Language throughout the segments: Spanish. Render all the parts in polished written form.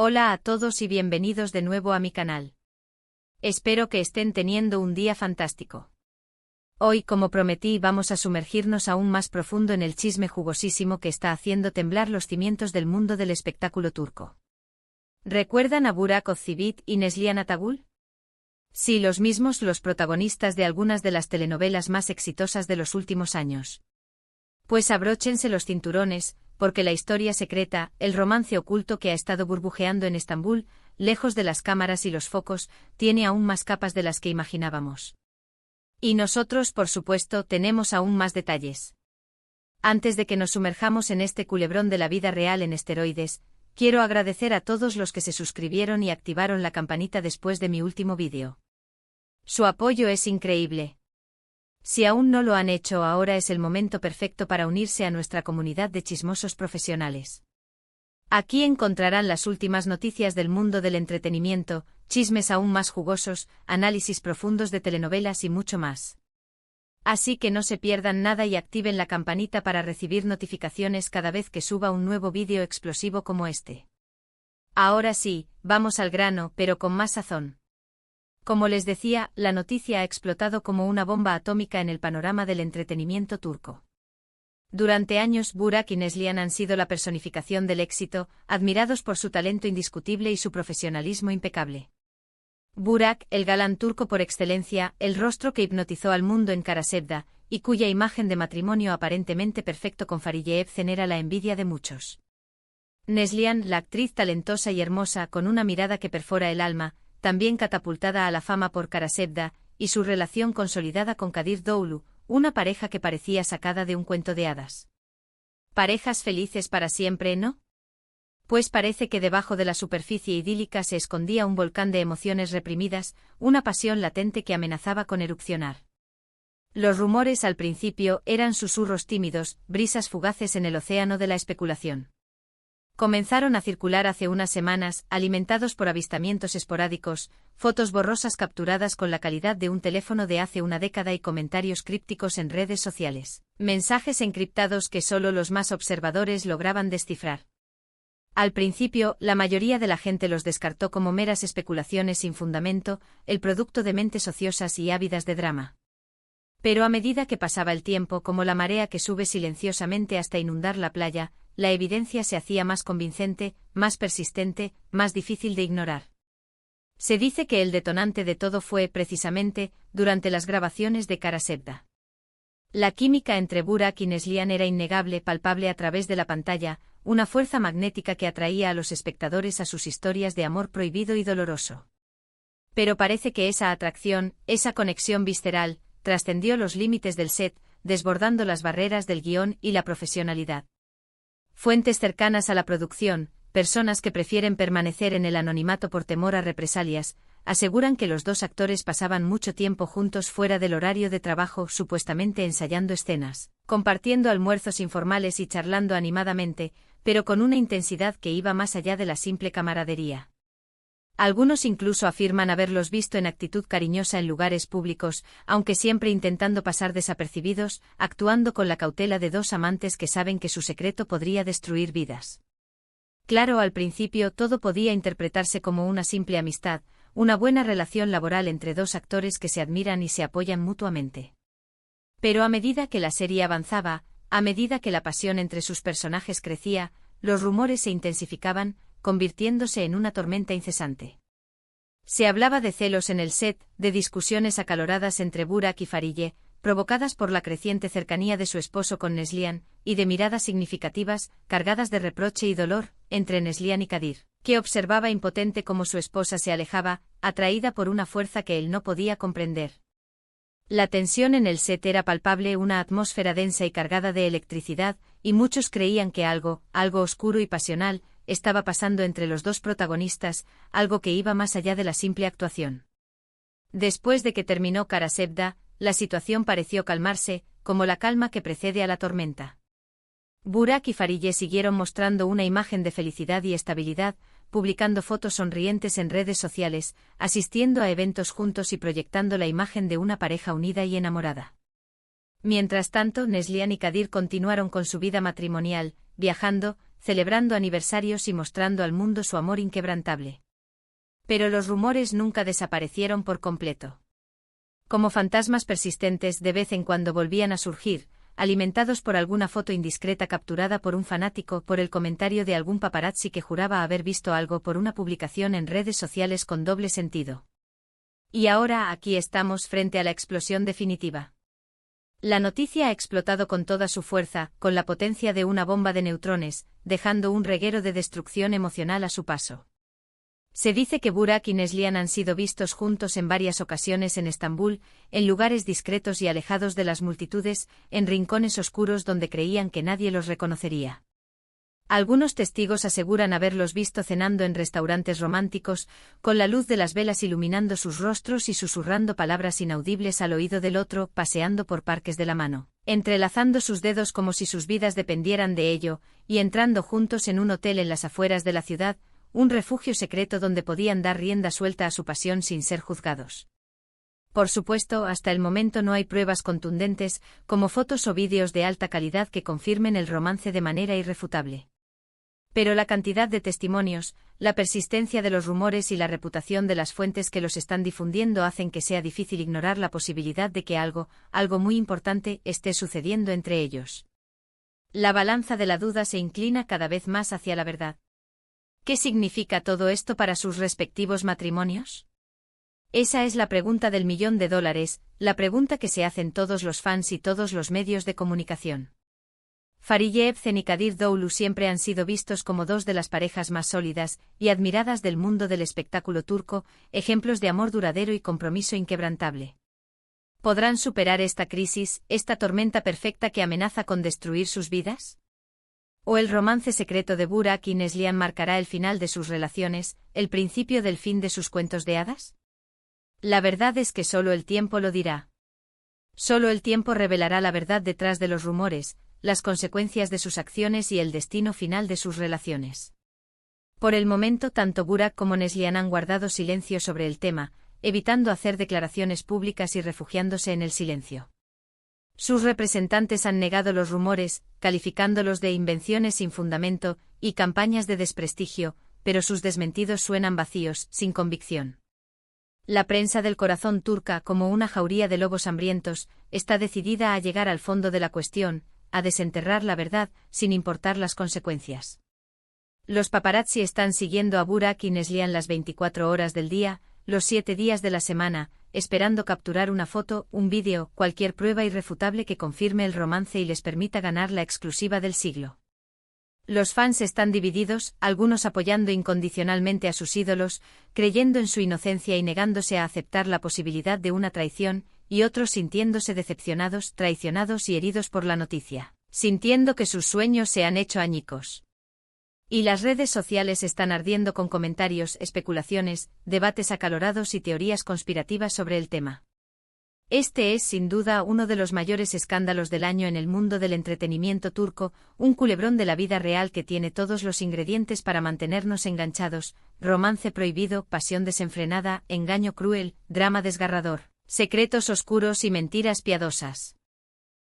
Hola a todos y bienvenidos de nuevo a mi canal. Espero que estén teniendo un día fantástico. Hoy, como prometí, vamos a sumergirnos aún más profundo en el chisme jugosísimo que está haciendo temblar los cimientos del mundo del espectáculo turco. ¿Recuerdan a Burak Özçivit y Neslihan Atagül? Sí, los mismos, los protagonistas de algunas de las telenovelas más exitosas de los últimos años. Pues abróchense los cinturones, porque la historia secreta, el romance oculto que ha estado burbujeando en Estambul, lejos de las cámaras y los focos, tiene aún más capas de las que imaginábamos. Y nosotros, por supuesto, tenemos aún más detalles. Antes de que nos sumerjamos en este culebrón de la vida real en esteroides, quiero agradecer a todos los que se suscribieron y activaron la campanita después de mi último vídeo. Su apoyo es increíble. Si aún no lo han hecho, ahora es el momento perfecto para unirse a nuestra comunidad de chismosos profesionales. Aquí encontrarán las últimas noticias del mundo del entretenimiento, chismes aún más jugosos, análisis profundos de telenovelas y mucho más. Así que no se pierdan nada y activen la campanita para recibir notificaciones cada vez que suba un nuevo vídeo explosivo como este. Ahora sí, vamos al grano, pero con más sazón. Como les decía, la noticia ha explotado como una bomba atómica en el panorama del entretenimiento turco. Durante años, Burak y Neslihan han sido la personificación del éxito, admirados por su talento indiscutible y su profesionalismo impecable. Burak, el galán turco por excelencia, el rostro que hipnotizó al mundo en Karasevda, y cuya imagen de matrimonio aparentemente perfecto con Fariye Evcen era la envidia de muchos. Neslihan, la actriz talentosa y hermosa con una mirada que perfora el alma, también catapultada a la fama por Karasevda, y su relación consolidada con Kadir Doğulu, una pareja que parecía sacada de un cuento de hadas. Parejas felices para siempre, ¿no? Pues parece que debajo de la superficie idílica se escondía un volcán de emociones reprimidas, una pasión latente que amenazaba con erupcionar. Los rumores al principio eran susurros tímidos, brisas fugaces en el océano de la especulación. Comenzaron a circular hace unas semanas, alimentados por avistamientos esporádicos, fotos borrosas capturadas con la calidad de un teléfono de hace una década y comentarios crípticos en redes sociales, mensajes encriptados que solo los más observadores lograban descifrar. Al principio, la mayoría de la gente los descartó como meras especulaciones sin fundamento, el producto de mentes ociosas y ávidas de drama. Pero a medida que pasaba el tiempo, como la marea que sube silenciosamente hasta inundar la playa, la evidencia se hacía más convincente, más persistente, más difícil de ignorar. Se dice que el detonante de todo fue, precisamente, durante las grabaciones de Karasevda. La química entre Burak y Neslihan era innegable, palpable a través de la pantalla, una fuerza magnética que atraía a los espectadores a sus historias de amor prohibido y doloroso. Pero parece que esa atracción, esa conexión visceral, trascendió los límites del set, desbordando las barreras del guión y la profesionalidad. Fuentes cercanas a la producción, personas que prefieren permanecer en el anonimato por temor a represalias, aseguran que los dos actores pasaban mucho tiempo juntos fuera del horario de trabajo, supuestamente ensayando escenas, compartiendo almuerzos informales y charlando animadamente, pero con una intensidad que iba más allá de la simple camaradería. Algunos incluso afirman haberlos visto en actitud cariñosa en lugares públicos, aunque siempre intentando pasar desapercibidos, actuando con la cautela de dos amantes que saben que su secreto podría destruir vidas. Claro, al principio todo podía interpretarse como una simple amistad, una buena relación laboral entre dos actores que se admiran y se apoyan mutuamente. Pero a medida que la serie avanzaba, a medida que la pasión entre sus personajes crecía, los rumores se intensificaban, convirtiéndose en una tormenta incesante. Se hablaba de celos en el set, de discusiones acaloradas entre Burak y Fariye, provocadas por la creciente cercanía de su esposo con Neslihan, y de miradas significativas, cargadas de reproche y dolor, entre Neslihan y Kadir, que observaba impotente cómo su esposa se alejaba, atraída por una fuerza que él no podía comprender. La tensión en el set era palpable, una atmósfera densa y cargada de electricidad, y muchos creían que algo oscuro y pasional, estaba pasando entre los dos protagonistas, algo que iba más allá de la simple actuación. Después de que terminó Karasevda, la situación pareció calmarse, como la calma que precede a la tormenta. Burak y Fariye siguieron mostrando una imagen de felicidad y estabilidad, publicando fotos sonrientes en redes sociales, asistiendo a eventos juntos y proyectando la imagen de una pareja unida y enamorada. Mientras tanto, Neslihan y Kadir continuaron con su vida matrimonial, viajando, celebrando aniversarios y mostrando al mundo su amor inquebrantable. Pero los rumores nunca desaparecieron por completo. Como fantasmas persistentes de vez en cuando volvían a surgir, alimentados por alguna foto indiscreta capturada por un fanático, por el comentario de algún paparazzi que juraba haber visto algo, por una publicación en redes sociales con doble sentido. Y ahora aquí estamos frente a la explosión definitiva. La noticia ha explotado con toda su fuerza, con la potencia de una bomba de neutrones, dejando un reguero de destrucción emocional a su paso. Se dice que Burak y Neslihan han sido vistos juntos en varias ocasiones en Estambul, en lugares discretos y alejados de las multitudes, en rincones oscuros donde creían que nadie los reconocería. Algunos testigos aseguran haberlos visto cenando en restaurantes románticos, con la luz de las velas iluminando sus rostros y susurrando palabras inaudibles al oído del otro, paseando por parques de la mano, entrelazando sus dedos como si sus vidas dependieran de ello, y entrando juntos en un hotel en las afueras de la ciudad, un refugio secreto donde podían dar rienda suelta a su pasión sin ser juzgados. Por supuesto, hasta el momento no hay pruebas contundentes, como fotos o vídeos de alta calidad que confirmen el romance de manera irrefutable. Pero la cantidad de testimonios, la persistencia de los rumores y la reputación de las fuentes que los están difundiendo hacen que sea difícil ignorar la posibilidad de que algo muy importante, esté sucediendo entre ellos. La balanza de la duda se inclina cada vez más hacia la verdad. ¿Qué significa todo esto para sus respectivos matrimonios? Esa es la pregunta del $1.000.000, la pregunta que se hacen todos los fans y todos los medios de comunicación. Fariye Evcen y Kadir Doğulu siempre han sido vistos como dos de las parejas más sólidas y admiradas del mundo del espectáculo turco, ejemplos de amor duradero y compromiso inquebrantable. ¿Podrán superar esta crisis, esta tormenta perfecta que amenaza con destruir sus vidas? ¿O el romance secreto de Burak y Neslihan marcará el final de sus relaciones, el principio del fin de sus cuentos de hadas? La verdad es que solo el tiempo lo dirá. Solo el tiempo revelará la verdad detrás de los rumores, las consecuencias de sus acciones y el destino final de sus relaciones. Por el momento, tanto Burak como Neslihan han guardado silencio sobre el tema, evitando hacer declaraciones públicas y refugiándose en el silencio. Sus representantes han negado los rumores, calificándolos de invenciones sin fundamento y campañas de desprestigio, pero sus desmentidos suenan vacíos, sin convicción. La prensa del corazón turca, como una jauría de lobos hambrientos, está decidida a llegar al fondo de la cuestión, a desenterrar la verdad, sin importar las consecuencias. Los paparazzi están siguiendo a Burak y Neslihan las 24 horas del día, los 7 días de la semana, esperando capturar una foto, un vídeo, cualquier prueba irrefutable que confirme el romance y les permita ganar la exclusiva del siglo. Los fans están divididos, algunos apoyando incondicionalmente a sus ídolos, creyendo en su inocencia y negándose a aceptar la posibilidad de una traición, y otros sintiéndose decepcionados, traicionados y heridos por la noticia, sintiendo que sus sueños se han hecho añicos. Y las redes sociales están ardiendo con comentarios, especulaciones, debates acalorados y teorías conspirativas sobre el tema. Este es sin duda uno de los mayores escándalos del año en el mundo del entretenimiento turco, un culebrón de la vida real que tiene todos los ingredientes para mantenernos enganchados: romance prohibido, pasión desenfrenada, engaño cruel, drama desgarrador, secretos oscuros y mentiras piadosas.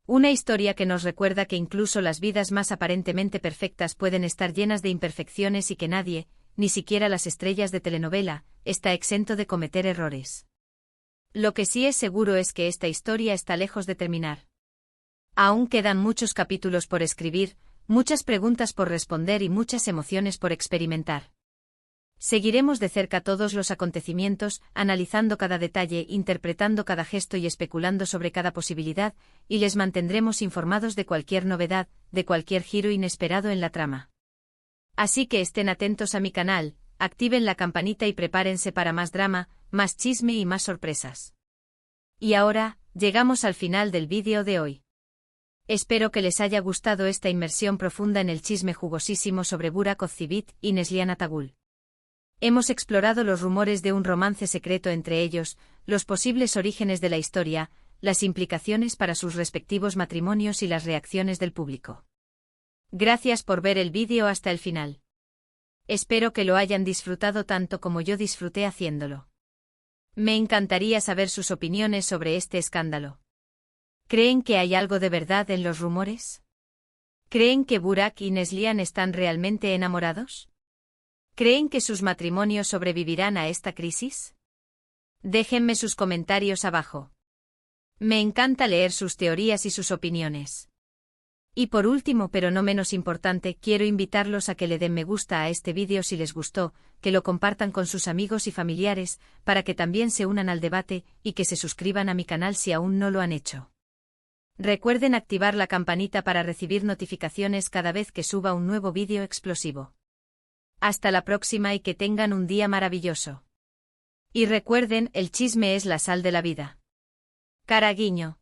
Una historia que nos recuerda que incluso las vidas más aparentemente perfectas pueden estar llenas de imperfecciones y que nadie, ni siquiera las estrellas de telenovela, está exento de cometer errores. Lo que sí es seguro es que esta historia está lejos de terminar. Aún quedan muchos capítulos por escribir, muchas preguntas por responder y muchas emociones por experimentar. Seguiremos de cerca todos los acontecimientos, analizando cada detalle, interpretando cada gesto y especulando sobre cada posibilidad, y les mantendremos informados de cualquier novedad, de cualquier giro inesperado en la trama. Así que estén atentos a mi canal, activen la campanita y prepárense para más drama, más chisme y más sorpresas. Y ahora, llegamos al final del vídeo de hoy. Espero que les haya gustado esta inmersión profunda en el chisme jugosísimo sobre Burak Özçivit y Neslihan Atagül. Hemos explorado los rumores de un romance secreto entre ellos, los posibles orígenes de la historia, las implicaciones para sus respectivos matrimonios y las reacciones del público. Gracias por ver el vídeo hasta el final. Espero que lo hayan disfrutado tanto como yo disfruté haciéndolo. Me encantaría saber sus opiniones sobre este escándalo. ¿Creen que hay algo de verdad en los rumores? ¿Creen que Burak y Neslihan están realmente enamorados? ¿Creen que sus matrimonios sobrevivirán a esta crisis? Déjenme sus comentarios abajo. Me encanta leer sus teorías y sus opiniones. Y por último, pero no menos importante, quiero invitarlos a que le den me gusta a este vídeo si les gustó, que lo compartan con sus amigos y familiares, para que también se unan al debate, y que se suscriban a mi canal si aún no lo han hecho. Recuerden activar la campanita para recibir notificaciones cada vez que suba un nuevo vídeo explosivo. Hasta la próxima y que tengan un día maravilloso. Y recuerden, el chisme es la sal de la vida. Cara guiño.